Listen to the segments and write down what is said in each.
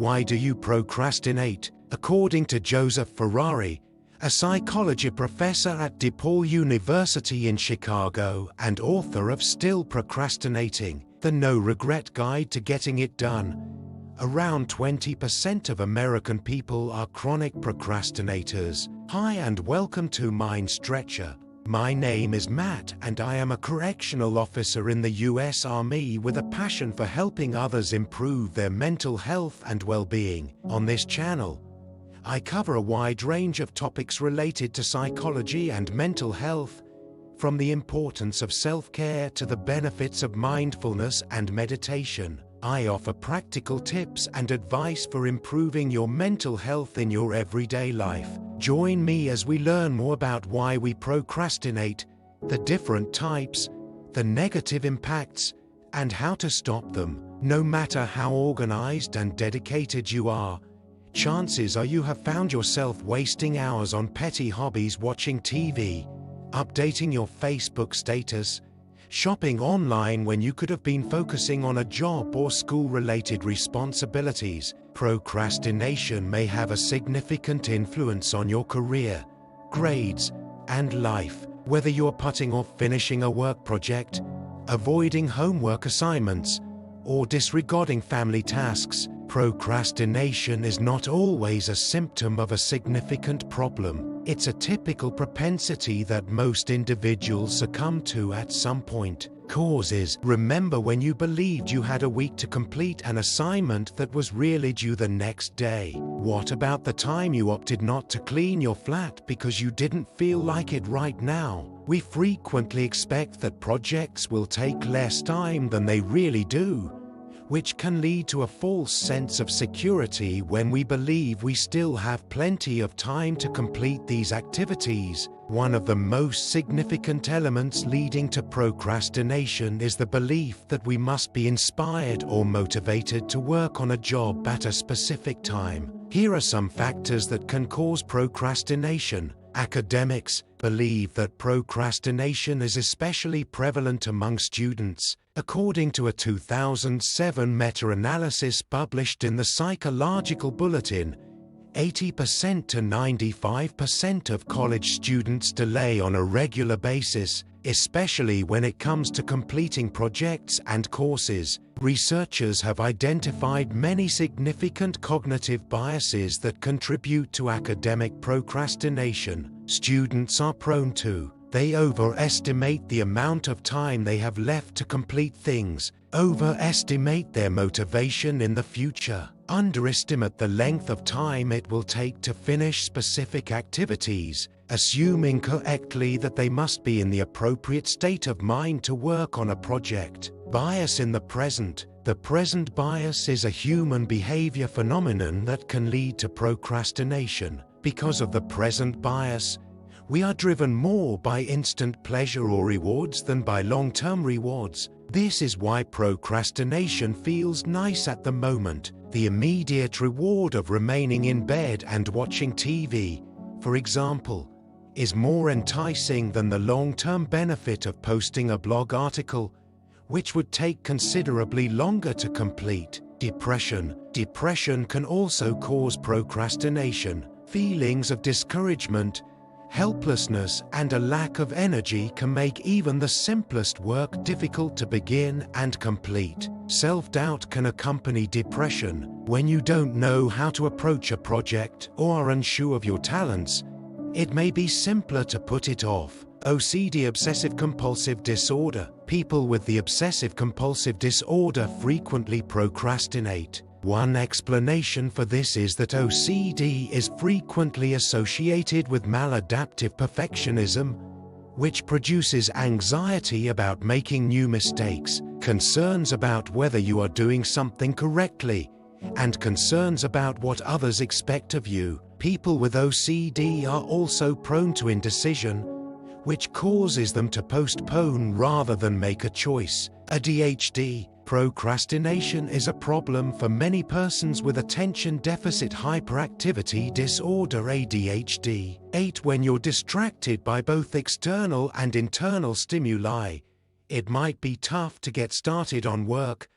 Why do you procrastinate? According to Joseph Ferrari, a psychology professor at DePaul University in Chicago and author of Still Procrastinating, the No-Regret Guide to Getting It Done, around 20% of American people are chronic procrastinators. Hi and welcome to Mind Stretcher. My name is Matt and I am a correctional officer in the U.S. Army with a passion for helping others improve their mental health and well-being. On this channel, I cover a wide range of topics related to psychology and mental health, from the importance of self-care to the benefits of mindfulness and meditation. I offer practical tips and advice for improving your mental health in your everyday life. Join me as we learn more about why we procrastinate, the different types, the negative impacts, and how to stop them. No matter how organized and dedicated you are, chances are you have found yourself wasting hours on petty hobbies, watching TV, updating your Facebook status, shopping online when you could have been focusing on a job or school-related responsibilities. Procrastination may have a significant influence on your career, grades, and life. Whether you're putting off finishing a work project, avoiding homework assignments, or disregarding family tasks, procrastination is not always a symptom of a significant problem. It's a typical propensity that most individuals succumb to at some point. Causes: remember when you believed you had a week to complete an assignment that was really due the next day? What about the time you opted not to clean your flat because you didn't feel like it right now? We frequently expect that projects will take less time than they really do, which can lead to a false sense of security when we believe we still have plenty of time to complete these activities. One of the most significant elements leading to procrastination is the belief that we must be inspired or motivated to work on a job at a specific time. Here are some factors that can cause procrastination. Academics believe that procrastination is especially prevalent among students. According to a 2007 meta-analysis published in the Psychological Bulletin, 80% to 95% of college students delay on a regular basis, especially when it comes to completing projects and courses. Researchers have identified many significant cognitive biases that contribute to academic procrastination. Students are prone to: they overestimate the amount of time they have left to complete things, overestimate their motivation in the future, underestimate the length of time it will take to finish specific activities, assume incorrectly that they must be in the appropriate state of mind to work on a project. Bias in the present. The present bias is a human behavior phenomenon that can lead to procrastination. Because of the present bias, we are driven more by instant pleasure or rewards than by long-term rewards. This is why procrastination feels nice at the moment. The immediate reward of remaining in bed and watching TV, for example, is more enticing than the long-term benefit of posting a blog article, which would take considerably longer to complete. Depression. Depression can also cause procrastination. Feelings of discouragement, helplessness, and a lack of energy can make even the simplest work difficult to begin and complete. Self-doubt can accompany depression. When you don't know how to approach a project or are unsure of your talents, it may be simpler to put it off. OCD, obsessive-compulsive disorder. People with the obsessive-compulsive disorder frequently procrastinate. One explanation for this is that OCD is frequently associated with maladaptive perfectionism, which produces anxiety about making new mistakes, concerns about whether you are doing something correctly, and concerns about what others expect of you. People with OCD are also prone to indecision, which causes them to postpone rather than make a choice. ADHD. Procrastination is a problem for many persons with attention deficit hyperactivity disorder (ADHD). 8. When you're distracted by both external and internal stimuli, it might be tough to get started on work,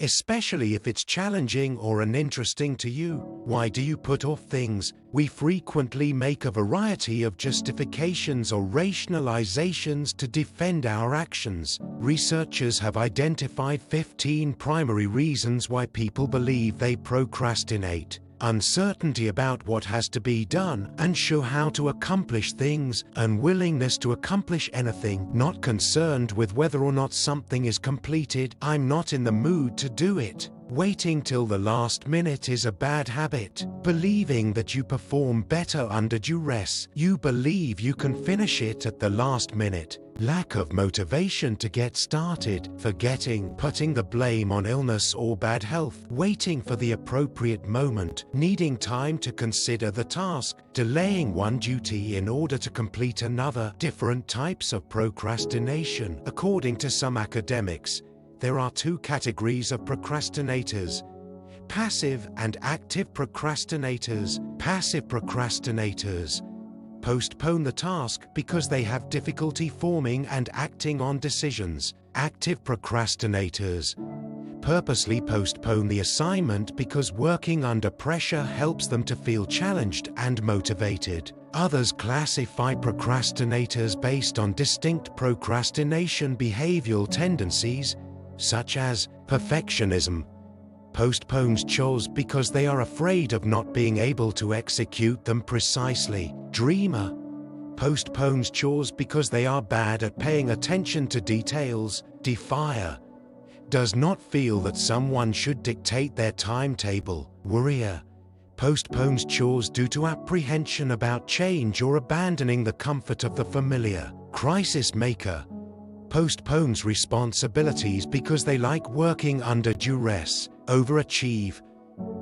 especially if it's challenging or uninteresting to you. Why do you put off things? We frequently make a variety of justifications or rationalizations to defend our actions. Researchers have identified 15 primary reasons why people believe they procrastinate: uncertainty about what has to be done, unsure how to accomplish things, unwillingness to accomplish anything, not concerned with whether or not something is completed, I'm not in the mood to do it, waiting till the last minute is a bad habit, believing that you perform better under duress, you believe you can finish it at the last minute, lack of motivation to get started, forgetting, putting the blame on illness or bad health, waiting for the appropriate moment, needing time to consider the task, delaying one duty in order to complete another. Different types of procrastination. According to some academics, there are two categories of procrastinators: passive and active procrastinators. Passive procrastinators postpone the task because they have difficulty forming and acting on decisions. Active procrastinators purposely postpone the assignment because working under pressure helps them to feel challenged and motivated. Others classify procrastinators based on distinct procrastination behavioral tendencies, such as perfectionism, postpones chores because they are afraid of not being able to execute them precisely. Dreamer postpones chores because they are bad at paying attention to details. Defier does not feel that someone should dictate their timetable. Worrier postpones chores due to apprehension about change or abandoning the comfort of the familiar. Crisis maker postpones responsibilities because they like working under duress. Overachieve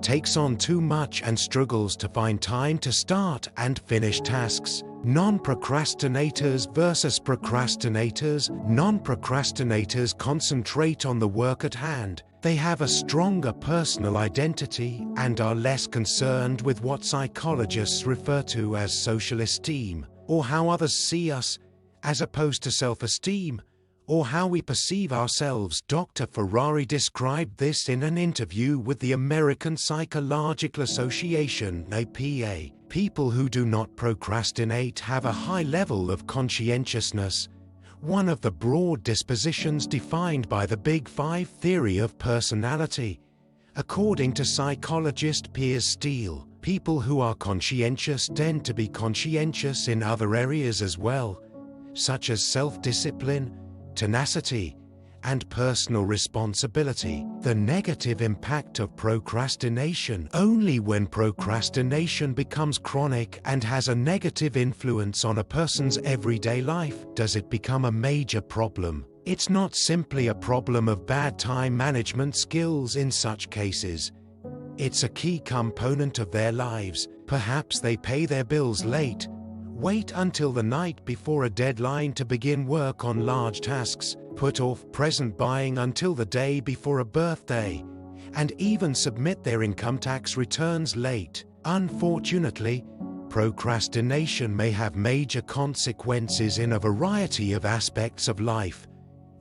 takes on too much and struggles to find time to start and finish tasks. Non-procrastinators versus procrastinators. Non-procrastinators concentrate on the work at hand. They have a stronger personal identity and are less concerned with what psychologists refer to as social esteem, or how others see us, as opposed to self-esteem, or how we perceive ourselves. Dr. Ferrari described this in an interview with the American Psychological Association, APA. People who do not procrastinate have a high level of conscientiousness, one of the broad dispositions defined by the Big Five theory of personality. According to psychologist Piers Steele, people who are conscientious tend to be conscientious in other areas as well, such as self-discipline, tenacity, and personal responsibility. The negative impact of procrastination. Only when procrastination becomes chronic and has a negative influence on a person's everyday life does it become a major problem. It's not simply a problem of bad time management skills in such cases. It's a key component of their lives. Perhaps they pay their bills late, wait until the night before a deadline to begin work on large tasks, put off present buying until the day before a birthday, and even submit their income tax returns late. Unfortunately, procrastination may have major consequences in a variety of aspects of life,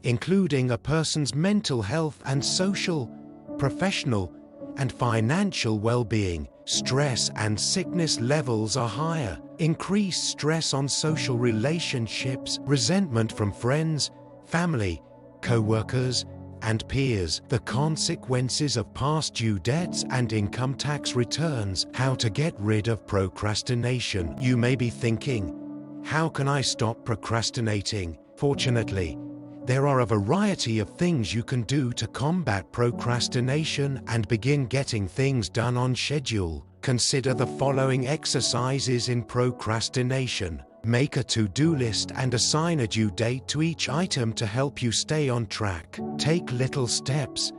including a person's mental health and social, professional, and financial well-being. Stress and sickness levels are higher. Increased stress on social relationships, resentment from friends, family, co-workers, and peers. The consequences of past due debts and income tax returns. How to get rid of procrastination. You may be thinking, how can I stop procrastinating? Fortunately, there are a variety of things you can do to combat procrastination and begin getting things done on schedule. Consider the following exercises in procrastination. Make a to-do list and assign a due date to each item to help you stay on track. Take little steps.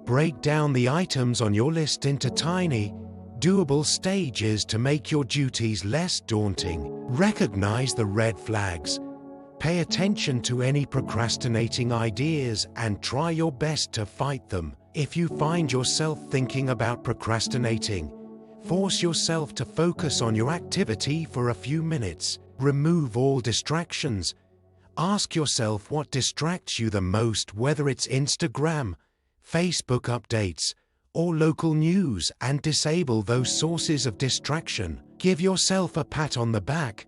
Break down the items on your list into tiny, doable stages to make your duties less daunting. Recognize the red flags. Pay attention to any procrastinating ideas and try your best to fight them. If you find yourself thinking about procrastinating, force yourself to focus on your activity for a few minutes. Remove all distractions. Ask yourself what distracts you the most, whether it's Instagram, Facebook updates, or local news and disable those sources of distraction. Give yourself a pat on the back.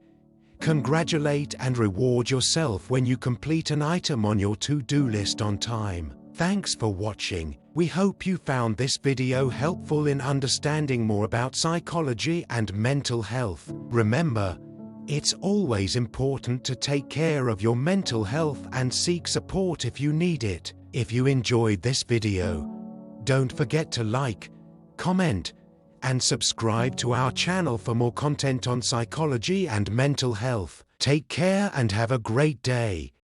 Congratulate and reward yourself when you complete an item on your to-do list on time. Thanks for watching. We hope you found this video helpful in understanding more about psychology and mental health. Remember, it's always important to take care of your mental health and seek support if you need it. If you enjoyed this video, don't forget to like, comment, and subscribe to our channel for more content on psychology and mental health. Take care and have a great day.